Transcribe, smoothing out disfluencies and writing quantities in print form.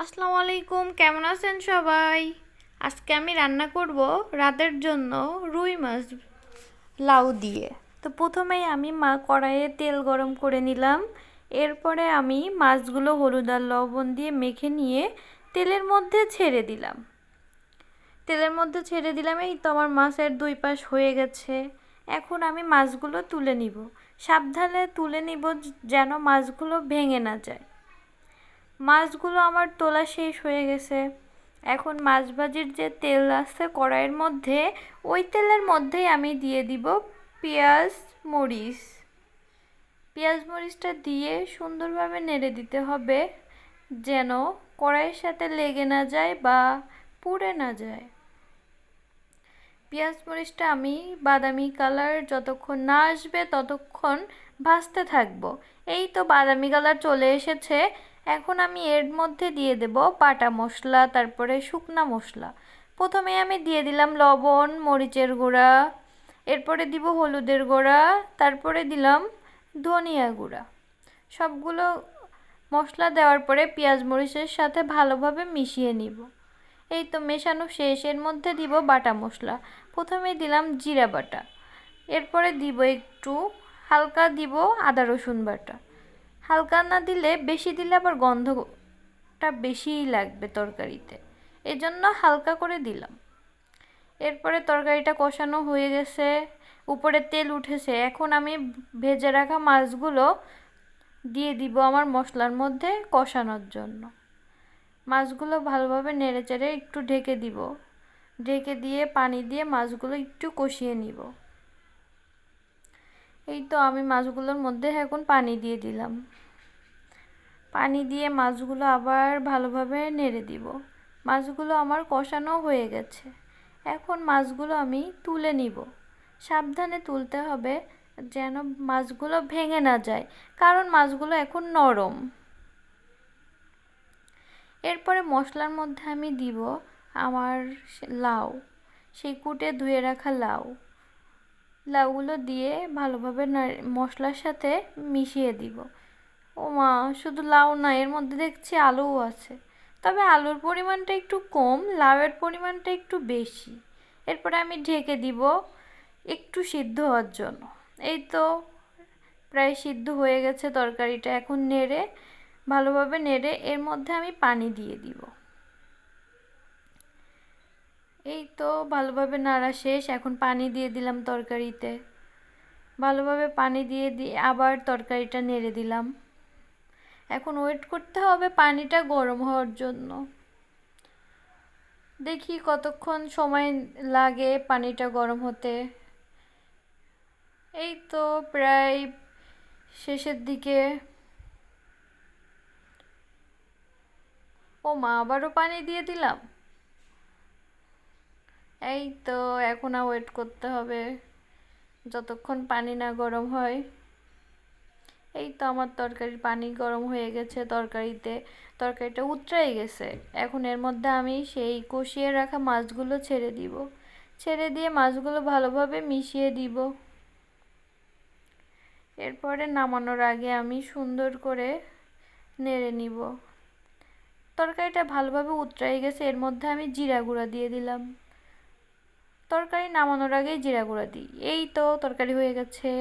আসসালামু আলাইকুম, কেমন আছেন সবাই? আজকে আমি রান্না করব রাতের জন্য রুই মাছ লাউ দিয়ে। তো প্রথমেই আমি কড়াইয়ে তেল গরম করে নিলাম। এরপরে আমি মাছগুলো হলুদ আর লবণ দিয়ে মেখে নিয়ে তেলের মধ্যে ছেড়ে দিলাম। এই তো আমার মাছের দুই পাশ হয়ে গেছে। এখন আমি মাছগুলো তুলে নিব। সাবধানে তুলে নিব যেন মাছগুলো ভেঙে না যায়। মাছগুলো আমার তোলা শেষ হয়ে গেছে। এখন মাছ ভাজির যে তেল আছে কড়াইয়ের মধ্যে, ওই তেলের মধ্যেই আমি দিয়ে দিব পেঁয়াজ মরিচ। পেঁয়াজ মরিচটা দিয়ে সুন্দরভাবে নেড়ে দিতে হবে যেন কড়াইয়ের সাথে লেগে না যায় বা পুড়ে না যায়। পেঁয়াজ মরিচটা আমি বাদামি কালার যতক্ষণ না আসবে ততক্ষণ ভাজতে থাকবো। এই তো বাদামি কালার চলে এসেছে। এখন আমি এর মধ্যে দিয়ে দেব বাটা মশলা, তারপরে শুকনা মশলা। প্রথমে আমি দিয়ে দিলাম লবণ, মরিচের গুঁড়া, এরপরে দিব হলুদের গুঁড়া, তারপরে দিলাম ধনিয়া গুঁড়া। সবগুলো মশলা দেওয়ার পরে পেঁয়াজ মরিচের সাথে ভালোভাবে মিশিয়ে নিব। এই তো মেশানো শেষ। এর মধ্যে দিব বাটা মশলা। প্রথমে দিলাম জিরা বাটা, এরপরে দিব একটু হালকা দিব আদা রসুন বাটা। হালকা না দিলে, বেশি দিলে আবার গন্ধটা বেশিই লাগবে তরকারিতে, এজন্য হালকা করে দিলাম। এরপরে তরকারিটা কষানো হয়ে গেছে, উপরে তেল উঠেছে। এখন আমি ভেজে রাখা মাছগুলো দিয়ে দিব আমার মশলার মধ্যে কষানোর জন্য। মাছগুলো ভালোভাবে নেড়েচেড়ে একটু ঢেকে দিব। ঢেকে দিয়ে পানি দিয়ে মাছগুলো একটু কষিয়ে নিব। এই তো আমি মাছগুলোর মধ্যে এখন পানি দিয়ে দিলাম। পানি দিয়ে মাছগুলো আবার ভালোভাবে নেড়ে দিব। মাছগুলো আমার কষানো হয়ে গেছে। এখন মাছগুলো আমি তুলে নিব। সাবধানে তুলতে হবে যেন মাছগুলো ভেঙে না যায়, কারণ মাছগুলো এখন নরম। এরপরে মশলার মধ্যে আমি দিব আমার লাউ, সেই কুটে ধুয়ে রাখা লাউগুলো দিয়ে ভালোভাবে মশলার সাথে মিশিয়ে দিব। ও মা, শুধু লাউ না, এর মধ্যে দেখছি আলুও আছে, তবে আলুর পরিমাণটা একটু কম, লাউয়ের পরিমাণটা একটু বেশি। এরপরে আমি ঢেকে দিব একটু সিদ্ধ হওয়ার জন্য। এই তো প্রায় সিদ্ধ হয়ে গেছে তরকারিটা। এখন ভালোভাবে নেড়ে এর মধ্যে আমি পানি দিয়ে দিব। এই তো ভালোভাবে নাড়া শেষ। এখন পানি দিয়ে দিলাম তরকারিতে। ভালোভাবে পানি দিয়ে আবার তরকারিটা নেড়ে দিলাম। এখন ওয়েট করতে হবে পানিটা গরম হওয়ার জন্য। দেখি কতক্ষণ সময় লাগে পানিটা গরম হতে। এই তো প্রায় শেষের দিকে। ও মা, আবারও পানি দিয়ে দিলাম। এই তো এখন আর ওয়েট করতে হবে যতক্ষণ পানি না গরম হয়। এই তো আমার তরকারির পানি গরম হয়ে গেছে, তরকারিটা উতরাই গেছে। এখন এর মধ্যে আমি সেই কষিয়ে রাখা মাছগুলো ছেড়ে দিব। ছেড়ে দিয়ে মাছগুলো ভালোভাবে মিশিয়ে দিব। এরপরে নামানোর আগে আমি সুন্দর করে নেড়ে নিব। তরকারিটা ভালোভাবে উতরাই গেছে। এর মধ্যে আমি জিরা গুঁড়া দিয়ে দিলাম। তরকারি নামানোর আগেই জিরা গুঁড়া দিই। এই তো তরকারি হয়ে গেছে।